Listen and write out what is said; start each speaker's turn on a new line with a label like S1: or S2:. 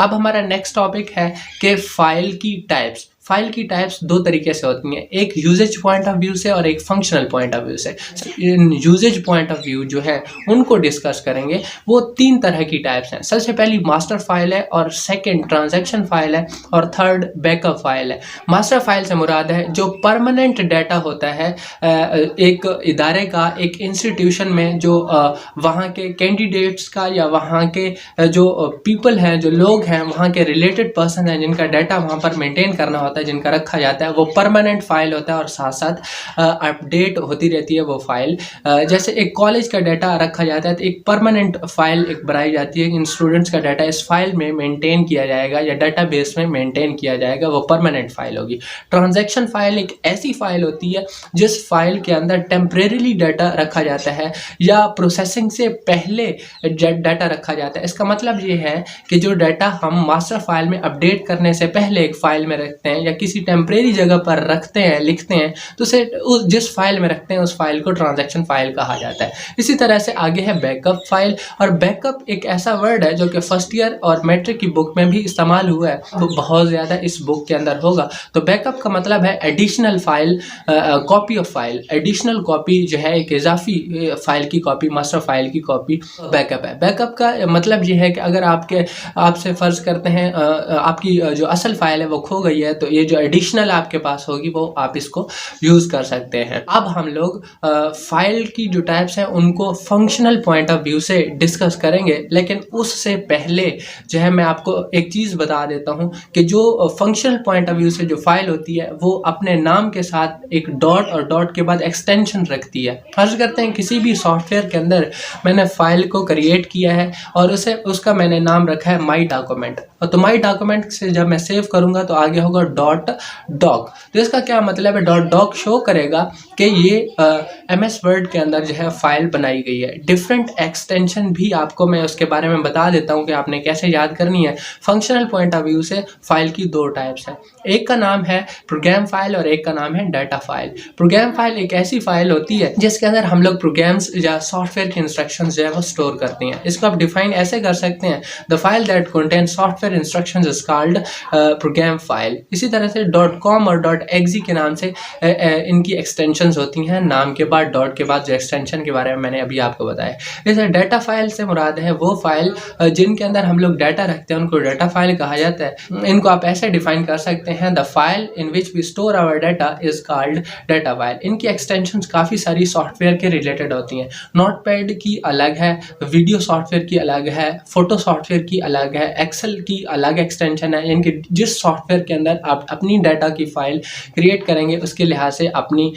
S1: अब हमारा next topic है कि फाइल की टाइप्स। फाइल की टाइप्स दो तरीके से होती हैं, एक यूजेज पॉइंट ऑफ व्यू से और एक फंक्शनल पॉइंट ऑफ व्यू से। इन यूजेज पॉइंट ऑफ व्यू जो है उनको डिस्कस करेंगे। वो तीन तरह की टाइप्स हैं। सबसे पहली मास्टर फाइल है, और सेकंड ट्रांजैक्शन फाइल है, और थर्ड बैकअप फाइल है। मास्टर फाइल से मुराद है जो परमानेंट डाटा होता है एक इदारे का, एक इंस्टीट्यूशन में, जो वहाँ के कैंडिडेट्स का या वहाँ के जो पीपल हैं, जो लोग हैं, वहाँ के रिलेटेड पर्सन हैं जिनका डाटा वहाँ पर मेंटेन करना होता है, जिनका रखा जाता है, वो परमानेंट फाइल होता है और साथ साथ अपडेट होती रहती है वो फाइल। जैसे एक कॉलेज का डाटा रखा जाता है तो एक परमानेंट फाइल एक बनाई जाती है, इन स्टूडेंट्स का डाटा इस फाइल में मेंटेन किया जाएगा या डाटाबेस में मेंटेन किया जाएगा, वो परमानेंट फाइल होगी। ट्रांजैक्शन फाइल एक ऐसी फाइल होती है जिस फाइल के अंदर टेम्परेरी डाटा रखा जाता है या प्रोसेसिंग से पहले डाटा रखा जाता है। इसका मतलब ये है कि जो डाटा हम मास्टर फाइल में अपडेट करने से पहले एक फाइल में रखते हैं या किसी टेम्परेरी जगह पर रखते हैं, लिखते हैं, तो उसे उस जिस फाइल में रखते हैं उस फाइल को ट्रांजैक्शन फाइल कहा जाता है। इसी तरह से आगे है बैकअप फाइल। और बैकअप एक ऐसा वर्ड है जो कि फर्स्ट ईयर और मैट्रिक की बुक में भी इस्तेमाल हुआ है, वो बहुत ज़्यादा इस बुक के अंदर होगा। तो बैकअप का मतलब है additional file, copy of file. Additional copy जो है एक इजाफी फाइल की कॉपी, मास्टर फाइल की कॉपी बैकअप है। बैकअप का मतलब ये है कि अगर आपसे फ़र्ज़ करते हैं आपकी जो असल फाइल है वो खो गई है, तो ये जो एडिशनल आपके पास होगी वो आप इसको यूज़ कर सकते हैं। अब हम लोग फाइल की जो टाइप्स हैं उनको फंक्शनल पॉइंट ऑफ व्यू से डिस्कस करेंगे, लेकिन उससे पहले जो है मैं आपको एक चीज़ बता देता हूँ कि जो फंक्शनल पॉइंट ऑफ व्यू से जो फाइल होती है वो अपने नाम के साथ एक डॉट और डॉट के बाद एक्सटेंशन रखती है। फर्ज करते हैं किसी भी सॉफ्टवेयर के अंदर मैंने फाइल को क्रिएट किया है और उसका मैंने नाम रखा है माई डॉक्यूमेंट। तो माई डॉक्यूमेंट से जब मैं सेव करूँगा तो आगे होगा डॉट डॉक। तो इसका क्या मतलब है, डॉट डॉक शो करेगा कि ये MS वर्ड के अंदर जो है फाइल बनाई गई है। डिफरेंट एक्सटेंशन भी आपको मैं उसके बारे में बता देता हूँ कि आपने कैसे याद करनी है। फंक्शनल पॉइंट ऑफ व्यू से फाइल की दो टाइप्स हैं, एक का नाम है प्रोग्राम फाइल और एक का नाम है डाटा फाइल। प्रोग्राम फाइल एक ऐसी फाइल होती है जिसके अंदर हम लोग प्रोग्राम्स या सॉफ्टवेयर के इंस्ट्रक्शंस जो है वो स्टोर करते हैं। इसको आप डिफाइन ऐसे कर सकते हैं, the file that contain software instructions is called program file. इसी तरह से .com और .exe के नाम से इनकी एक्सटेंशंस होती हैं, नाम के बाद डॉट के बाद जो एक्सटेंशन के बारे में मैंने अभी आपको बताया। जैसे डाटा फाइल से मुराद है वो फाइल जिनके अंदर हम लोग डाटा रखते हैं उनको डाटा फाइल कहा जाता है। इनको आप ऐसे डिफाइन कर सकते हैं, the file in which we store our data is called data file. इनकी एक्सटेंशंस काफ़ी सारी सॉफ्टवेयर के रिलेटेड होती हैं। नोटपैड की अलग है, वीडियो सॉफ्टवेयर की अलग है, फोटो सॉफ्टवेयर की अलग है, एक्सेल की अलग एक्सटेंशन है। इनके जिस सॉफ्टवेयर के अंदर आप अपनी डाटा की फाइल क्रिएट करेंगे उसके लिहाज से अपनी